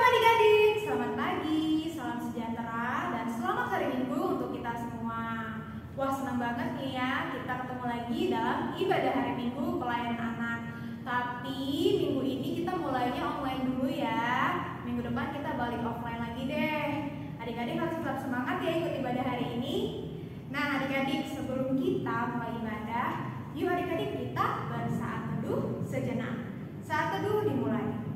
adik-adik, selamat pagi, salam sejahtera, dan selamat hari Minggu untuk kita semua. Wah, senang banget nih ya, kita ketemu lagi dalam ibadah hari Minggu pelayanan anak. Tapi minggu ini kita mulainya online dulu ya. Minggu depan kita balik offline lagi deh. Adik-adik harus tetap semangat ya ikut ibadah hari ini. Nah adik-adik, sebelum kita mulai ibadah, yuk adik-adik kita bersaat teduh sejenak. Saat teduh dimulai.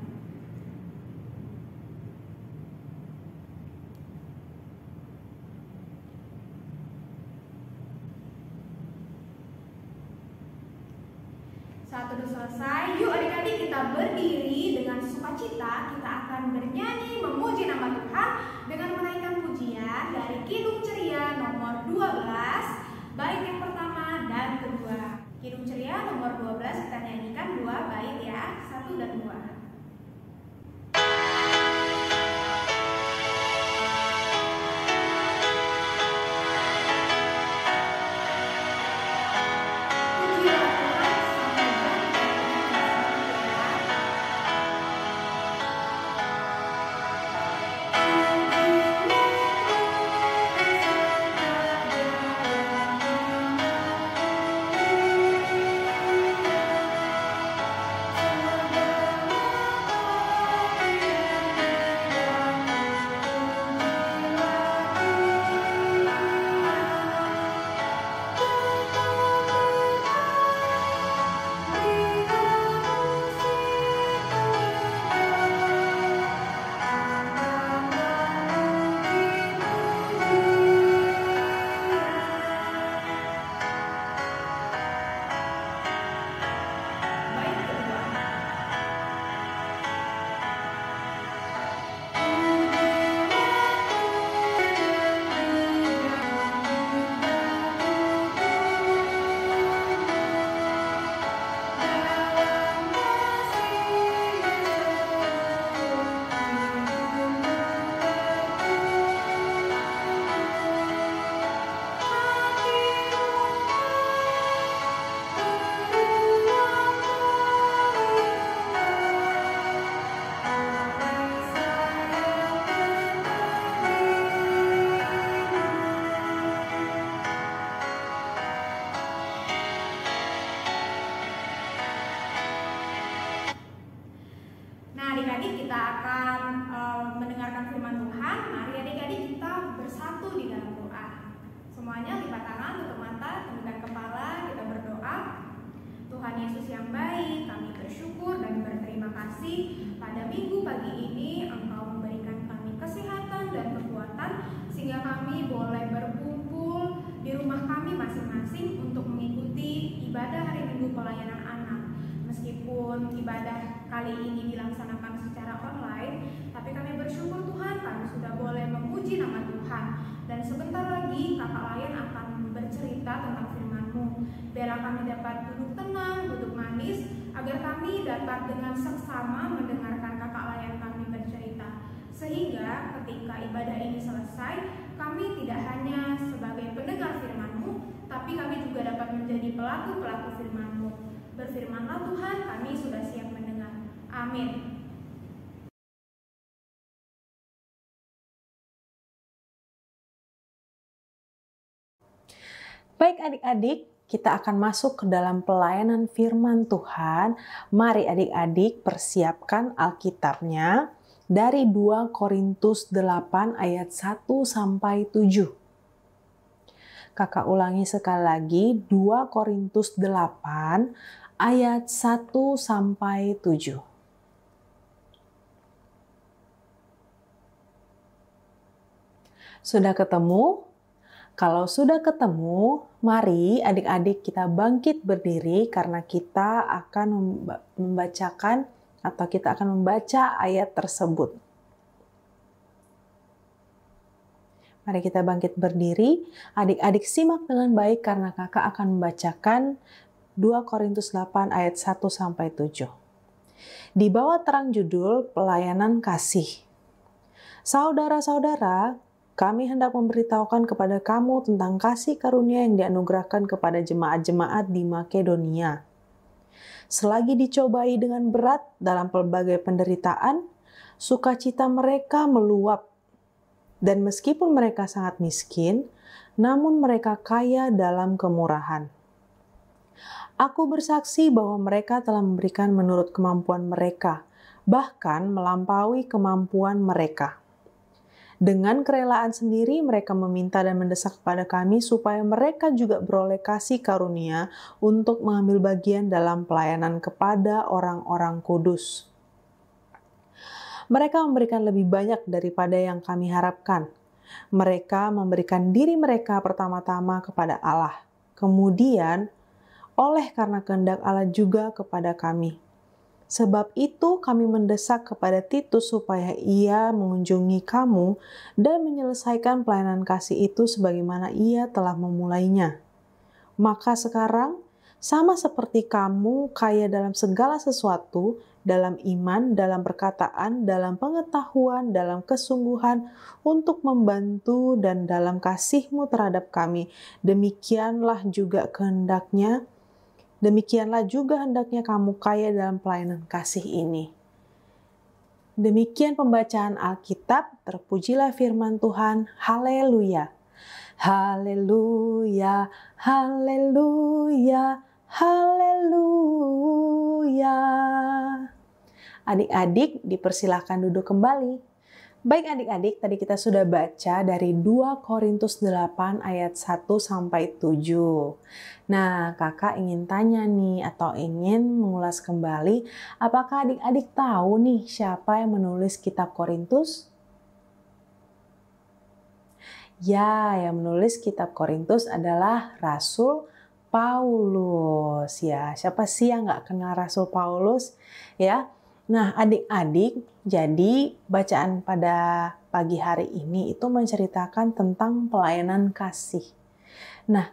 Saat teduh selesai, yuk adik-adik kita berdiri dengan sukacita. Kita akan bernyanyi memuji nama Tuhan dengan menaikkan pujian dari Kidung Ceria nomor 12, bait yang pertama dan kedua. Kidung Ceria nomor 12 kita nyanyikan 2 bait ya, 1 dan 2. Adik-adik kita akan mendengarkan firman Tuhan. Mari adik-adik kita bersatu di dalam doa. Semuanya lipat tangan, tutup mata, tundukkan kepala, kita berdoa. Tuhan Yesus yang baik, kami bersyukur dan berterima kasih pada minggu pagi ini Engkau memberikan kami kesehatan dan kekuatan sehingga kami boleh berkumpul di rumah kami masing-masing untuk mengikuti ibadah hari Minggu pelayanan anak. Meskipun ibadah kali ini dilaksanakan secara online, tapi kami bersyukur Tuhan kami sudah boleh memuji nama Tuhan. Dan sebentar lagi kakak Layan akan bercerita tentang firman-Mu. Biarlah kami dapat duduk tenang, duduk manis, agar kami dapat dengan seksama mendengarkan kakak Layan kami bercerita. Sehingga ketika ibadah ini selesai, kami tidak hanya sebagai pendengar firman-Mu, tapi kami juga dapat menjadi pelaku-pelaku firman-Mu. Berfirmanlah Tuhan, kami sudah siap mendengar. Amin. Baik adik-adik, kita akan masuk ke dalam pelayanan firman Tuhan. Mari adik-adik persiapkan Alkitabnya dari 2 Korintus 8 ayat 1 sampai 7. Kakak ulangi sekali lagi, 2 Korintus 8 ayat 1 sampai 7. Sudah ketemu? Kalau sudah ketemu, mari adik-adik kita bangkit berdiri karena kita akan membacakan atau kita akan membaca ayat tersebut. Mari kita bangkit berdiri, adik-adik simak dengan baik karena kakak akan membacakan 2 Korintus 8 ayat 1 sampai 7. Di bawah terang judul pelayanan kasih. Saudara-saudara, kami hendak memberitahukan kepada kamu tentang kasih karunia yang dianugerahkan kepada jemaat-jemaat di Makedonia. Selagi dicobai dengan berat dalam pelbagai penderitaan, Sukacita mereka meluap, dan meskipun mereka sangat miskin, namun mereka kaya dalam kemurahan. Aku bersaksi bahwa mereka telah memberikan menurut kemampuan mereka, bahkan melampaui kemampuan mereka. Dengan kerelaan sendiri mereka meminta dan mendesak kepada kami supaya mereka juga beroleh kasih karunia untuk mengambil bagian dalam pelayanan kepada orang-orang kudus. Mereka memberikan lebih banyak daripada yang kami harapkan. Mereka memberikan diri mereka pertama-tama kepada Allah, kemudian oleh karena kehendak Allah juga kepada kami. Sebab itu kami mendesak kepada Titus supaya ia mengunjungi kamu dan menyelesaikan pelayanan kasih itu sebagaimana ia telah memulainya. Maka sekarang, sama seperti kamu kaya dalam segala sesuatu, dalam iman, dalam perkataan, dalam pengetahuan, dalam kesungguhan, untuk membantu dan dalam kasihmu terhadap kami, demikianlah juga hendaknya kamu kaya dalam pelayanan kasih ini. Demikian pembacaan Alkitab, terpujilah firman Tuhan. Haleluya. Haleluya, haleluya, haleluya. Adik-adik dipersilakan duduk kembali. Baik adik-adik, tadi kita sudah baca dari 2 Korintus 8 ayat 1 sampai 7. Nah, kakak ingin tanya nih atau ingin mengulas kembali, apakah adik-adik tahu nih siapa yang menulis kitab Korintus? Ya, yang menulis kitab Korintus adalah Rasul Paulus. Ya, siapa sih yang nggak kenal Rasul Paulus? Ya. Nah, adik-adik, jadi bacaan pada pagi hari ini itu menceritakan tentang pelayanan kasih. Nah,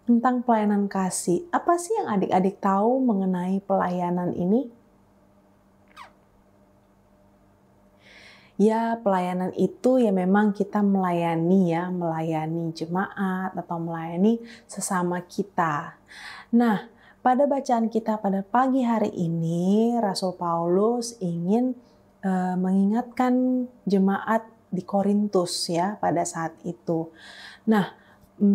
tentang pelayanan kasih, apa sih yang adik-adik tahu mengenai pelayanan ini? Ya, pelayanan itu ya memang kita melayani jemaat atau melayani sesama kita. Nah, pada bacaan kita pada pagi hari ini, Rasul Paulus ingin mengingatkan jemaat di Korintus ya pada saat itu. Nah,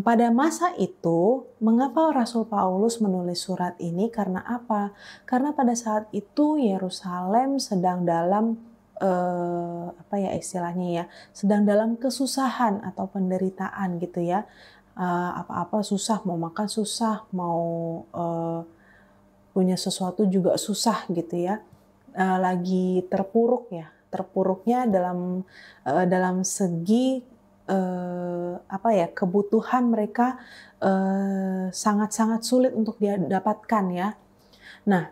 pada masa itu, mengapa Rasul Paulus menulis surat ini? Karena apa? Karena pada saat itu Yerusalem sedang dalam sedang dalam kesusahan atau penderitaan gitu ya. Apa-apa susah, mau makan susah, mau punya sesuatu juga susah gitu ya, lagi terpuruknya dalam segi kebutuhan mereka sangat-sangat sulit untuk dia dapatkan ya. Nah,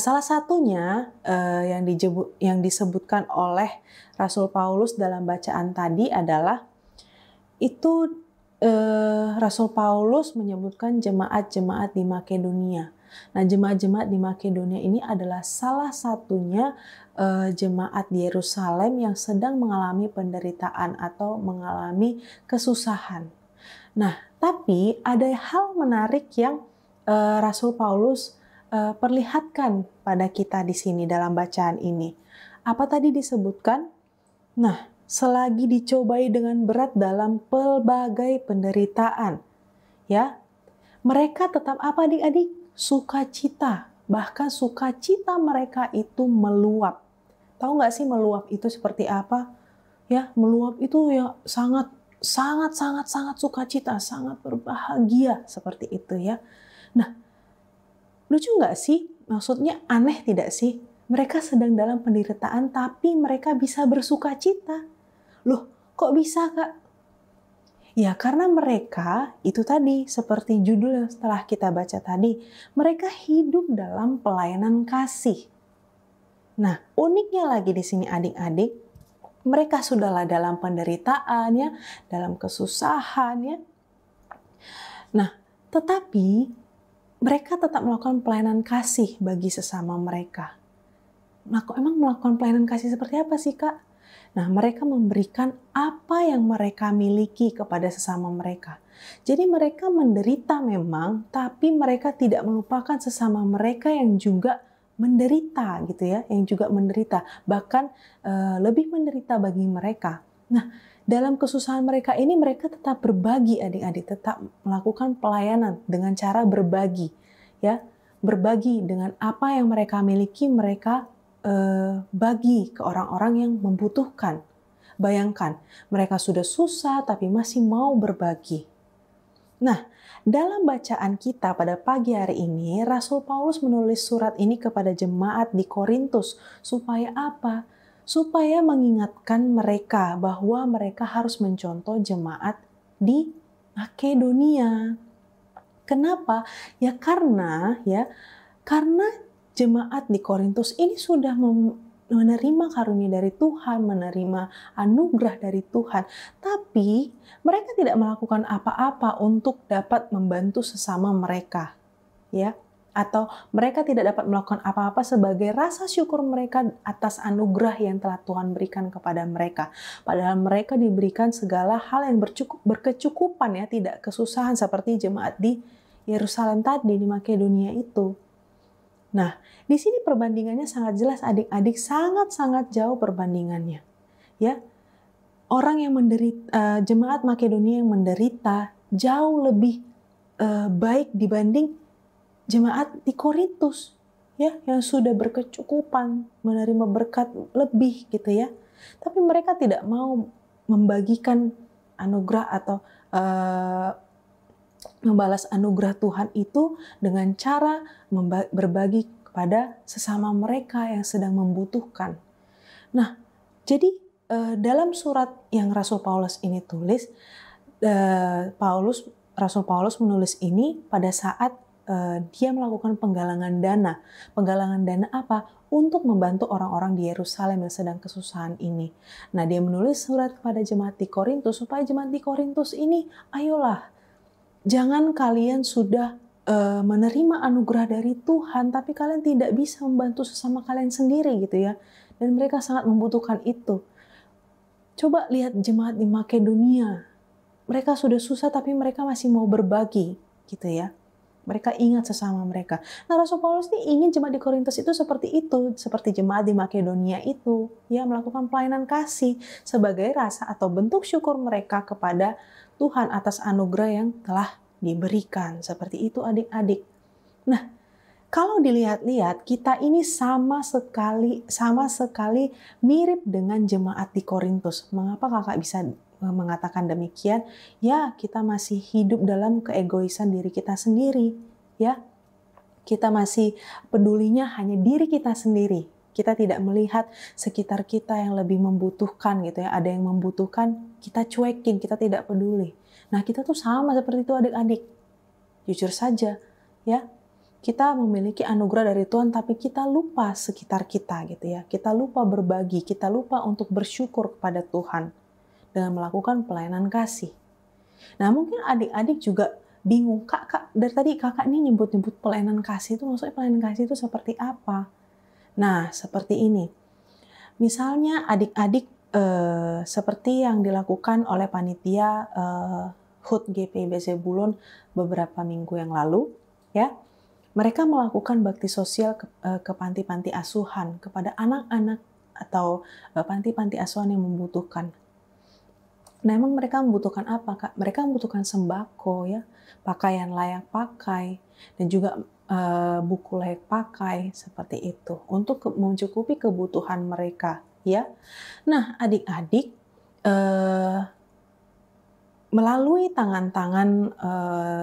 salah satunya yang disebutkan oleh Rasul Paulus dalam bacaan tadi adalah itu Rasul Paulus menyebutkan jemaat-jemaat di Makedonia. Nah, jemaat-jemaat di Makedonia ini adalah salah satunya jemaat di Yerusalem yang sedang mengalami penderitaan atau mengalami kesusahan. Nah, tapi ada hal menarik yang Rasul Paulus perlihatkan pada kita di sini dalam bacaan ini. Apa tadi disebutkan? Nah, selagi dicobai dengan berat dalam pelbagai penderitaan, ya, mereka tetap apa adik-adik? Sukacita. Bahkan sukacita mereka itu meluap. Tahu nggak sih meluap itu seperti apa? Ya, meluap itu ya sangat sukacita, sangat berbahagia seperti itu ya. Nah, lucu nggak sih? Maksudnya aneh tidak sih? Mereka sedang dalam penderitaan tapi mereka bisa bersukacita. Loh, kok bisa Kak? Ya karena mereka itu tadi seperti judul yang setelah kita baca tadi, mereka hidup dalam pelayanan kasih. Nah, uniknya lagi di sini adik-adik, mereka sudahlah dalam penderitaan ya, dalam kesusahan ya. Nah, tetapi mereka tetap melakukan pelayanan kasih bagi sesama mereka. Nah, kok emang melakukan pelayanan kasih seperti apa sih Kak? Nah, mereka memberikan apa yang mereka miliki kepada sesama mereka. Jadi mereka menderita memang, tapi mereka tidak melupakan sesama mereka yang juga menderita gitu ya, yang juga menderita, bahkan lebih menderita bagi mereka. Nah, dalam kesusahan mereka ini mereka tetap berbagi adik-adik, tetap melakukan pelayanan dengan cara berbagi ya, berbagi dengan apa yang mereka miliki, mereka bagi ke orang-orang yang membutuhkan. Bayangkan, mereka sudah susah tapi masih mau berbagi. Nah, dalam bacaan kita pada pagi hari ini, Rasul Paulus menulis surat ini kepada jemaat di Korintus. Supaya apa? Supaya mengingatkan mereka bahwa mereka harus mencontoh jemaat di Makedonia. Kenapa? Ya karena jemaat di Korintus ini sudah menerima karunia dari Tuhan, menerima anugerah dari Tuhan, tapi mereka tidak melakukan apa-apa untuk dapat membantu sesama mereka, ya, atau mereka tidak dapat melakukan apa-apa sebagai rasa syukur mereka atas anugerah yang telah Tuhan berikan kepada mereka. Padahal mereka diberikan segala hal yang berkecukupan, ya, tidak kesusahan seperti jemaat di Yerusalem tadi, di Makedonia itu. Nah, di sini perbandingannya sangat jelas adik-adik, sangat-sangat jauh perbandingannya. Ya, orang yang menderita, jemaat Makedonia yang menderita jauh lebih baik dibanding jemaat di Korintus, ya, yang sudah berkecukupan, menerima berkat lebih gitu ya. Tapi mereka tidak mau membagikan anugerah atau membalas anugerah Tuhan itu dengan cara berbagi kepada sesama mereka yang sedang membutuhkan. Nah, jadi dalam surat yang Rasul Paulus ini tulis, Rasul Paulus menulis ini pada saat dia melakukan penggalangan dana. Penggalangan dana apa? Untuk membantu orang-orang di Yerusalem yang sedang kesusahan ini. Nah, dia menulis surat kepada jemaat di Korintus supaya jemaat di Korintus ini, ayolah, jangan kalian sudah menerima anugerah dari Tuhan, tapi kalian tidak bisa membantu sesama kalian sendiri gitu ya. Dan mereka sangat membutuhkan itu. Coba lihat jemaat di Makedonia. Mereka sudah susah tapi mereka masih mau berbagi gitu ya. Mereka ingat sesama mereka. Nah, Rasul Paulus ini ingin jemaat di Korintus itu seperti itu, seperti jemaat di Makedonia itu, ya, melakukan pelayanan kasih sebagai rasa atau bentuk syukur mereka kepada Tuhan atas anugerah yang telah diberikan. Seperti itu adik-adik. Nah, kalau dilihat-lihat, kita ini sama sekali mirip dengan jemaat di Korintus. Mengapa kakak bisa mengatakan demikian? Ya, kita masih hidup dalam keegoisan diri kita sendiri, ya. Kita masih pedulinya hanya diri kita sendiri. Kita tidak melihat sekitar kita yang lebih membutuhkan gitu ya. Ada yang membutuhkan, kita cuekin, kita tidak peduli. Nah, kita tuh sama seperti itu adik-adik. Jujur saja, ya. Kita memiliki anugerah dari Tuhan, tapi kita lupa sekitar kita gitu ya. Kita lupa berbagi, kita lupa untuk bersyukur kepada Tuhan dengan melakukan pelayanan kasih. Nah, mungkin adik-adik juga bingung, Kak, dari tadi kakak ini nyebut-nyebut pelayanan kasih itu, maksudnya pelayanan kasih itu seperti apa? Nah, seperti ini. Misalnya adik-adik seperti yang dilakukan oleh panitia HUT GPIB Zebulon beberapa minggu yang lalu, ya. Mereka melakukan bakti sosial ke panti-panti asuhan kepada anak-anak atau panti-panti asuhan yang membutuhkan. Nah, emang mereka membutuhkan apa, Kak? Mereka membutuhkan sembako, ya, pakaian layak pakai, dan juga buku layak pakai, seperti itu, untuk mencukupi kebutuhan mereka, ya. Nah, adik-adik, melalui tangan-tangan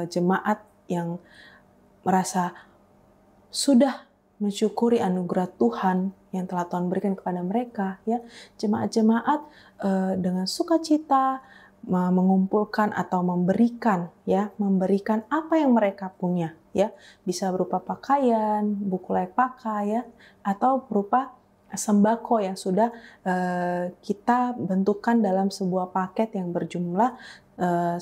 jemaat yang merasa sudah mensyukuri anugerah Tuhan yang telah Tuhan berikan kepada mereka, ya, jemaat-jemaat dengan sukacita mengumpulkan atau memberikan apa yang mereka punya, ya, bisa berupa pakaian, buku layak pakai, ya, atau berupa sembako yang sudah kita bentukkan dalam sebuah paket yang berjumlah 150.000.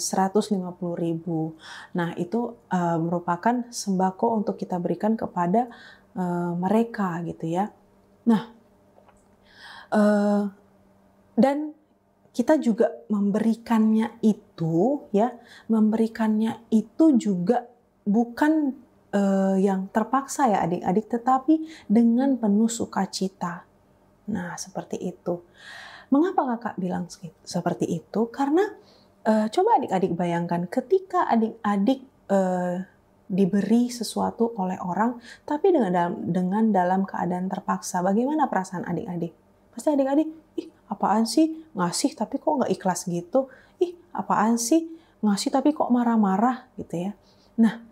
Nah, itu merupakan sembako untuk kita berikan kepada mereka gitu ya. Nah, dan kita juga memberikannya itu juga bukan yang terpaksa ya adik-adik, tetapi dengan penuh sukacita. Nah, seperti itu. Mengapa kakak bilang seperti itu? Karena coba adik-adik bayangkan ketika adik-adik diberi sesuatu oleh orang, tapi dengan dalam keadaan terpaksa, bagaimana perasaan adik-adik? Pasti adik-adik, ih apaan sih ngasih tapi kok nggak ikhlas gitu? Ih apaan sih ngasih tapi kok marah-marah gitu ya? Nah,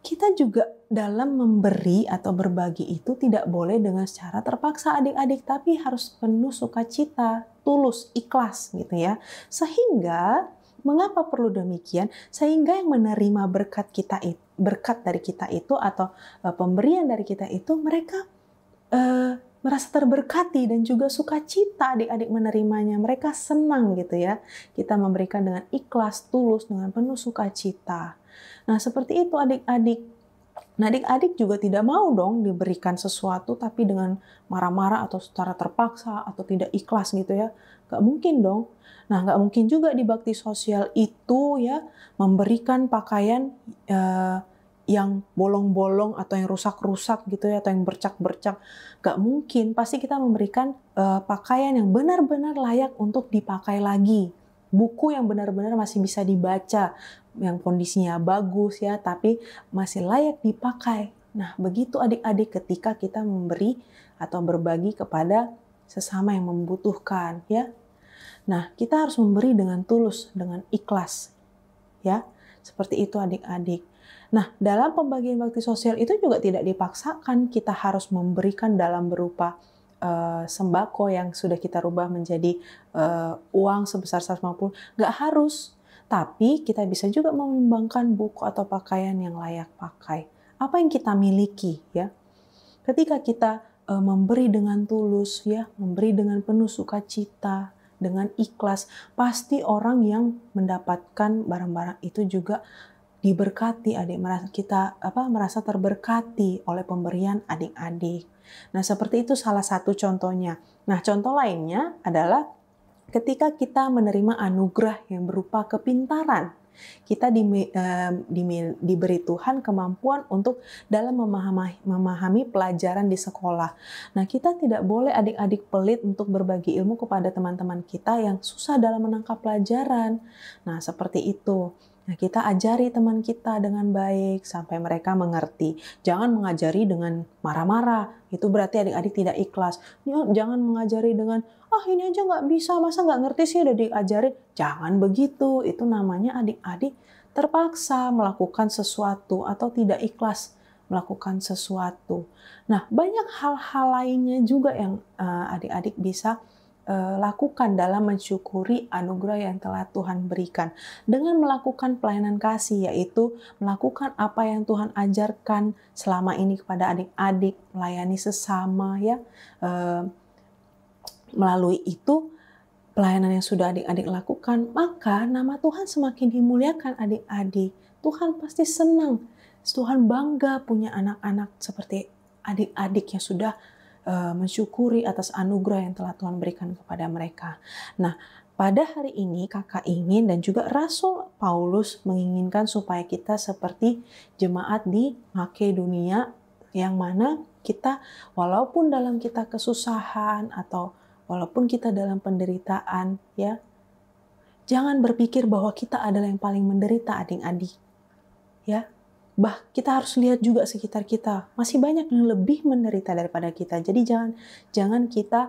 kita juga dalam memberi atau berbagi itu tidak boleh dengan secara terpaksa adik-adik, tapi harus penuh sukacita, tulus, ikhlas gitu ya. Sehingga, mengapa perlu demikian? Sehingga yang menerima berkat dari kita itu atau pemberian dari kita itu, mereka merasa terberkati dan juga sukacita adik-adik menerimanya. Mereka senang gitu ya. Kita memberikan dengan ikhlas, tulus, dengan penuh sukacita. Nah, seperti itu adik-adik. Nah, adik-adik juga tidak mau dong diberikan sesuatu tapi dengan marah-marah atau secara terpaksa atau tidak ikhlas gitu ya. Gak mungkin dong. Nah, gak mungkin juga di bakti sosial itu ya memberikan pakaian yang bolong-bolong atau yang rusak-rusak gitu ya, atau yang bercak-bercak. Gak mungkin, pasti kita memberikan pakaian yang benar-benar layak untuk dipakai lagi. Buku yang benar-benar masih bisa dibaca, yang kondisinya bagus ya, tapi masih layak dipakai. Nah, begitu adik-adik ketika kita memberi atau berbagi kepada sesama yang membutuhkan ya. Nah, kita harus memberi dengan tulus, dengan ikhlas ya. Seperti itu adik-adik. Nah, dalam pembagian bakti sosial itu juga tidak dipaksakan kita harus memberikan dalam berupa sembako yang sudah kita rubah menjadi uang sebesar 150, nggak harus. Tapi kita bisa juga menyumbangkan buku atau pakaian yang layak pakai. Apa yang kita miliki ya. Ketika kita memberi dengan tulus ya, memberi dengan penuh sukacita, dengan ikhlas, pasti orang yang mendapatkan barang-barang itu juga diberkati, merasa terberkati oleh pemberian adik-adik. Nah, seperti itu salah satu contohnya. Nah, contoh lainnya adalah ketika kita menerima anugerah yang berupa kepintaran. Kita diberi Tuhan kemampuan untuk dalam memahami pelajaran di sekolah. Nah, kita tidak boleh adik-adik pelit untuk berbagi ilmu kepada teman-teman kita yang susah dalam menangkap pelajaran. Nah, seperti itu. Nah, kita ajari teman kita dengan baik sampai mereka mengerti. Jangan mengajari dengan marah-marah. Itu berarti adik-adik tidak ikhlas. Jangan mengajari dengan, ini aja nggak bisa, masa nggak ngerti sih udah diajarin. Jangan begitu. Itu namanya adik-adik terpaksa melakukan sesuatu atau tidak ikhlas melakukan sesuatu. Nah, banyak hal-hal lainnya juga yang adik-adik bisa lakukan dalam mensyukuri anugerah yang telah Tuhan berikan dengan melakukan pelayanan kasih, yaitu melakukan apa yang Tuhan ajarkan selama ini kepada adik-adik, melayani sesama ya. Melalui itu pelayanan yang sudah adik-adik lakukan, maka nama Tuhan semakin dimuliakan adik-adik. Tuhan pasti senang, Tuhan bangga punya anak-anak seperti adik-adik yang sudah mensyukuri atas anugerah yang telah Tuhan berikan kepada mereka. Nah, pada hari ini kakak ingin dan juga Rasul Paulus menginginkan supaya kita seperti jemaat di Makedonia, yang mana kita walaupun dalam kita kesusahan atau walaupun kita dalam penderitaan ya, jangan berpikir bahwa kita adalah yang paling menderita adik-adik. Ya. Kita harus lihat juga sekitar kita. Masih banyak yang lebih menderita daripada kita. Jadi jangan kita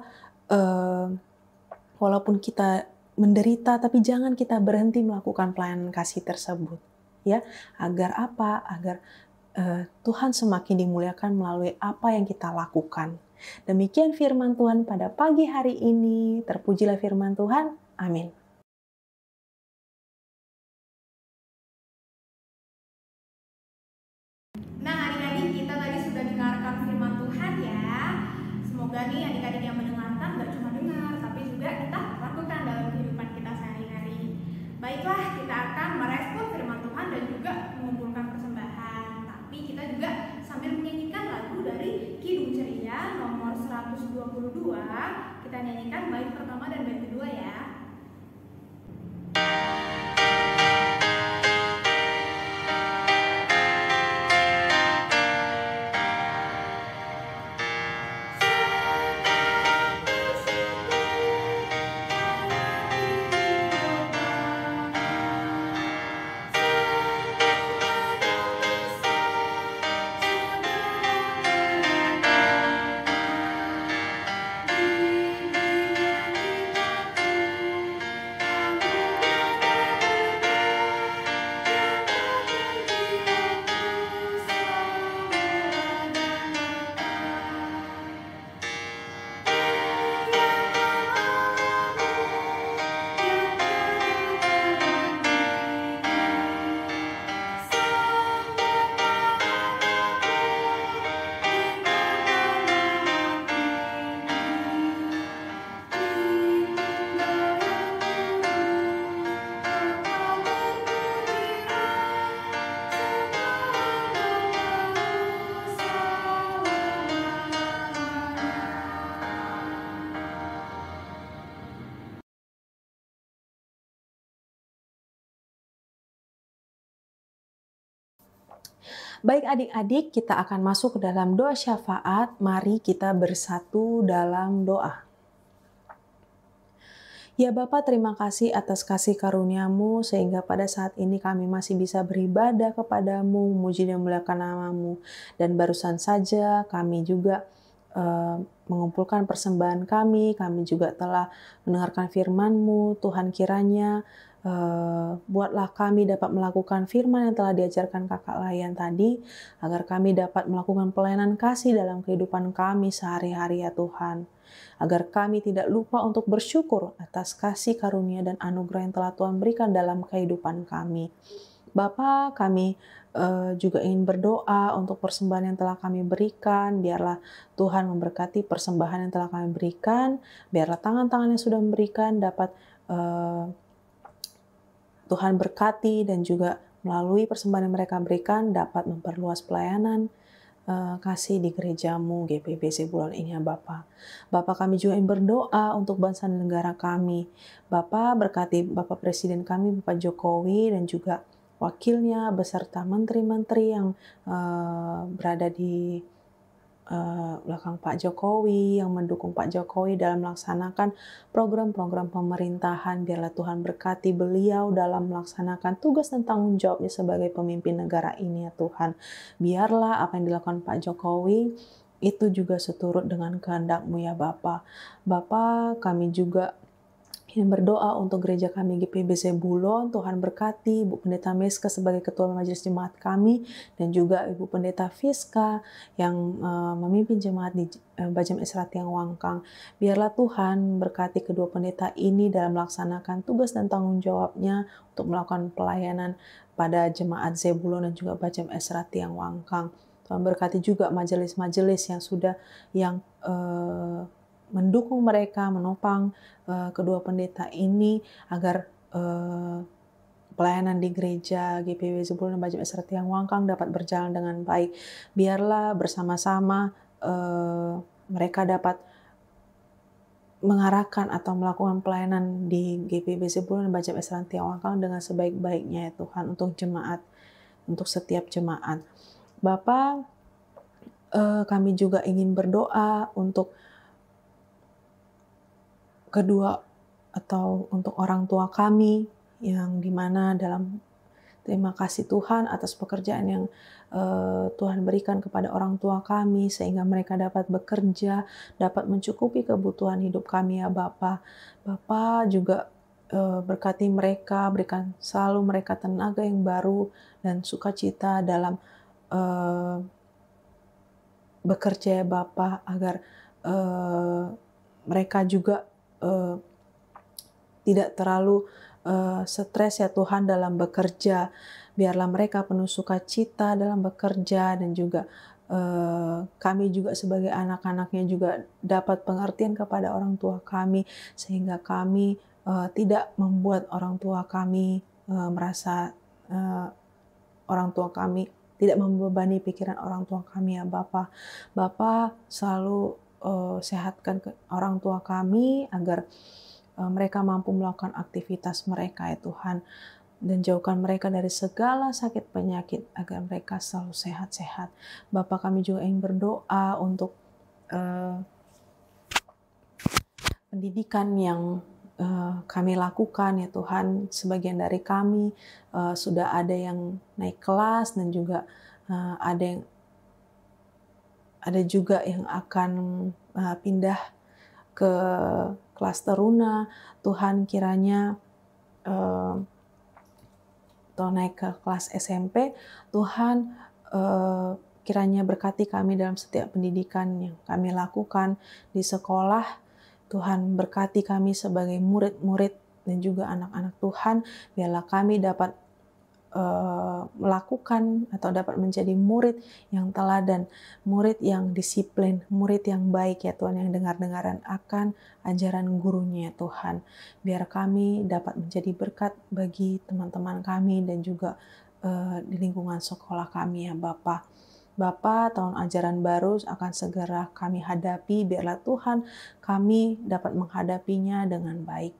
walaupun kita menderita, tapi jangan kita berhenti melakukan pelayanan kasih tersebut. Ya, agar apa? Agar Tuhan semakin dimuliakan melalui apa yang kita lakukan. Demikian firman Tuhan pada pagi hari ini. Terpujilah firman Tuhan. Amin. Nah, adik-adik, kita tadi sudah dengarkan firman Tuhan ya. Semoga nih adik-adik yang mendengarkan gak cuma dengar, tapi juga kita lakukan dalam kehidupan kita sehari-hari. Baiklah, kita akan merespon firman Tuhan dan juga mengumpulkan persembahan. Tapi kita juga sambil menyanyikan lagu dari Kidung Ceria nomor 122. Kita nyanyikan bait pertama dan bait kedua ya. Baik adik-adik, kita akan masuk ke dalam doa syafaat. Mari kita bersatu dalam doa. Ya Bapa, terima kasih atas kasih karunia-Mu sehingga pada saat ini kami masih bisa beribadah kepadamu, memuji dan memuliakan nama-Mu. Dan barusan saja kami juga mengumpulkan persembahan kami juga telah mendengarkan firman-Mu. Tuhan, kiranya buatlah kami dapat melakukan firman yang telah diajarkan Kakak Layan tadi, agar kami dapat melakukan pelayanan kasih dalam kehidupan kami sehari-hari ya Tuhan. Agar kami tidak lupa untuk bersyukur atas kasih karunia dan anugerah yang telah Tuhan berikan dalam kehidupan kami. Bapa, kami juga ingin berdoa untuk persembahan yang telah kami berikan. Biarlah Tuhan memberkati persembahan yang telah kami berikan. Biarlah tangan-tangan yang sudah memberikan dapat Tuhan berkati, dan juga melalui persembahan yang mereka berikan dapat memperluas pelayanan kasih di gereja-Mu GPIB Zebulon ini ya Bapa. Bapa, kami juga ingin berdoa untuk bangsa dan negara kami. Bapa, berkati Bapak Presiden kami, Bapak Jokowi, dan juga wakilnya beserta menteri-menteri yang berada di belakang Pak Jokowi, yang mendukung Pak Jokowi dalam melaksanakan program-program pemerintahan. Biarlah Tuhan berkati beliau dalam melaksanakan tugas dan tanggung jawabnya sebagai pemimpin negara ini ya Tuhan. Biarlah apa yang dilakukan Pak Jokowi itu juga seturut dengan kehendak-Mu ya Bapa. Bapa, kami juga ingin berdoa untuk gereja kami GPIB Zebulon. Tuhan berkati Ibu Pendeta Meska sebagai Ketua Majelis Jemaat kami, dan juga Ibu Pendeta Fiska yang memimpin jemaat di Bajam Esra Tiang Wangkang. Biarlah Tuhan berkati kedua pendeta ini dalam melaksanakan tugas dan tanggung jawabnya untuk melakukan pelayanan pada jemaat Zebulon dan juga Bajam Esra Tiang Wangkang. Tuhan berkati juga majelis-majelis yang mendukung mereka, menopang kedua pendeta ini agar pelayanan di gereja GPIB Zebulon dan Bajam Esra Tiang Wangkang dapat berjalan dengan baik. Biarlah bersama-sama mereka dapat mengarahkan atau melakukan pelayanan di GPIB Zebulon dan Bajam Esra Tiang Wangkang dengan sebaik-baiknya ya Tuhan, untuk jemaat, untuk setiap jemaat. Bapa, kami juga ingin berdoa untuk kedua atau untuk orang tua kami, yang dimana dalam terima kasih Tuhan atas pekerjaan yang Tuhan berikan kepada orang tua kami, sehingga mereka dapat bekerja, dapat mencukupi kebutuhan hidup kami ya Bapa. Bapa juga berkati mereka, berikan selalu mereka tenaga yang baru dan sukacita dalam bekerja ya Bapa, agar mereka juga tidak terlalu stres ya Tuhan dalam bekerja. Biarlah mereka penuh sukacita dalam bekerja, dan juga kami juga sebagai anak-anaknya juga dapat pengertian kepada orang tua kami, sehingga kami tidak membuat orang tua kami merasa orang tua kami tidak membebani pikiran orang tua kami ya Bapa. Bapa, selalu sehatkan orang tua kami agar mereka mampu melakukan aktivitas mereka ya Tuhan, dan jauhkan mereka dari segala sakit penyakit agar mereka selalu sehat-sehat. Bapa, kami juga ingin berdoa untuk pendidikan yang kami lakukan ya Tuhan. Sebagian dari kami sudah ada yang naik kelas, dan juga ada juga yang akan pindah ke kelas teruna. Tuhan, kiranya atau naik ke kelas SMP, Tuhan kiranya berkati kami dalam setiap pendidikan yang kami lakukan di sekolah. Tuhan, berkati kami sebagai murid-murid dan juga anak-anak Tuhan. Biarlah kami dapat melakukan atau dapat menjadi murid yang teladan, murid yang disiplin, murid yang baik ya Tuhan, yang dengar-dengaran akan ajaran gurunya ya Tuhan. Biar kami dapat menjadi berkat bagi teman-teman kami dan juga di lingkungan sekolah kami ya Bapa. Bapa, tahun ajaran baru akan segera kami hadapi. Biarlah Tuhan kami dapat menghadapinya dengan baik.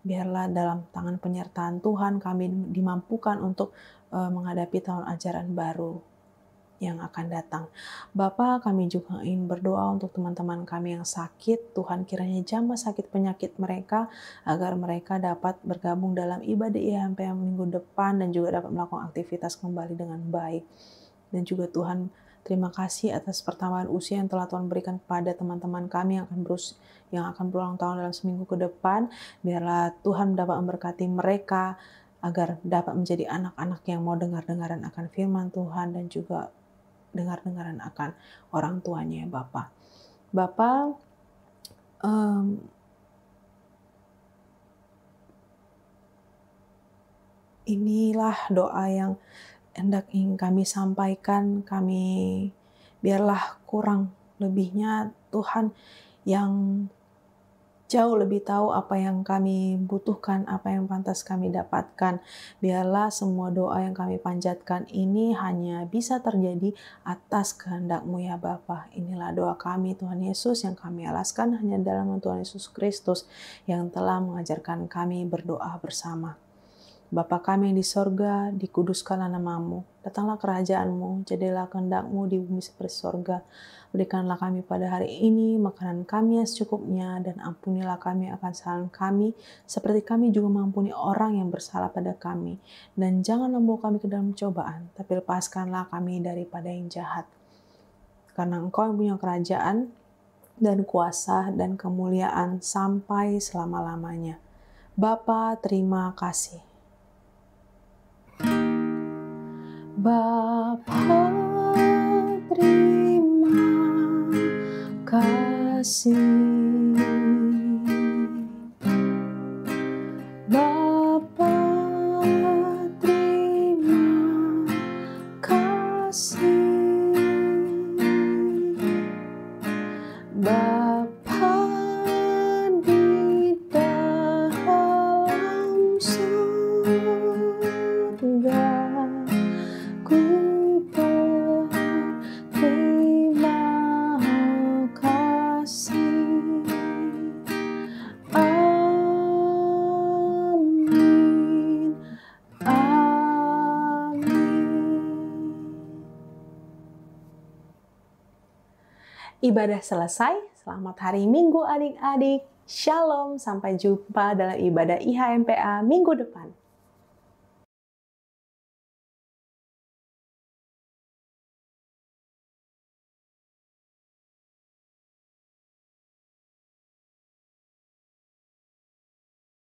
Biarlah dalam tangan penyertaan Tuhan kami dimampukan untuk menghadapi tahun ajaran baru. yang akan datang. Bapa, kami juga ingin berdoa untuk teman-teman kami yang sakit. Tuhan kiranya jamah sakit penyakit mereka, agar mereka dapat bergabung dalam ibadah IHMPA minggu depan dan juga dapat melakukan aktivitas kembali dengan baik. Dan juga Tuhan, terima kasih atas pertambahan usia yang telah Tuhan berikan kepada teman-teman kami yang akan berulang tahun dalam seminggu ke depan. Biarlah Tuhan dapat memberkati mereka agar dapat menjadi anak-anak yang mau dengar-dengaran akan firman Tuhan dan juga dengar-dengaran akan orang tuanya ya Bapa. Bapa, inilah doa yang hendak ingin kami sampaikan. Kami biarlah kurang lebihnya Tuhan yang jauh lebih tahu apa yang kami butuhkan, apa yang pantas kami dapatkan. Biarlah semua doa yang kami panjatkan ini hanya bisa terjadi atas kehendak-Mu ya Bapa. Inilah doa kami Tuhan Yesus yang kami alaskan hanya dalam Tuhan Yesus Kristus yang telah mengajarkan kami berdoa bersama. Bapa kami yang di sorga, dikuduskanlah nama-Mu. Datanglah kerajaan-Mu, jadilah kehendak-Mu di bumi seperti sorga. Berikanlah kami pada hari ini makanan kami yang secukupnya, dan ampunilah kami akan kesalahan kami, seperti kami juga mengampuni orang yang bersalah pada kami. Dan jangan membawa kami ke dalam cobaan, tapi lepaskanlah kami daripada yang jahat. Karena Engkau yang punya kerajaan, dan kuasa, dan kemuliaan sampai selama-lamanya. Bapa, terima kasih. Bapa, terima kasih. Bapa, terima kasih. Bapa di dalam surga, ku berterima kasih. Amin. Amin. Ibadah selesai. Selamat hari Minggu adik-adik. Shalom. Sampai jumpa dalam ibadah IHMPA minggu depan.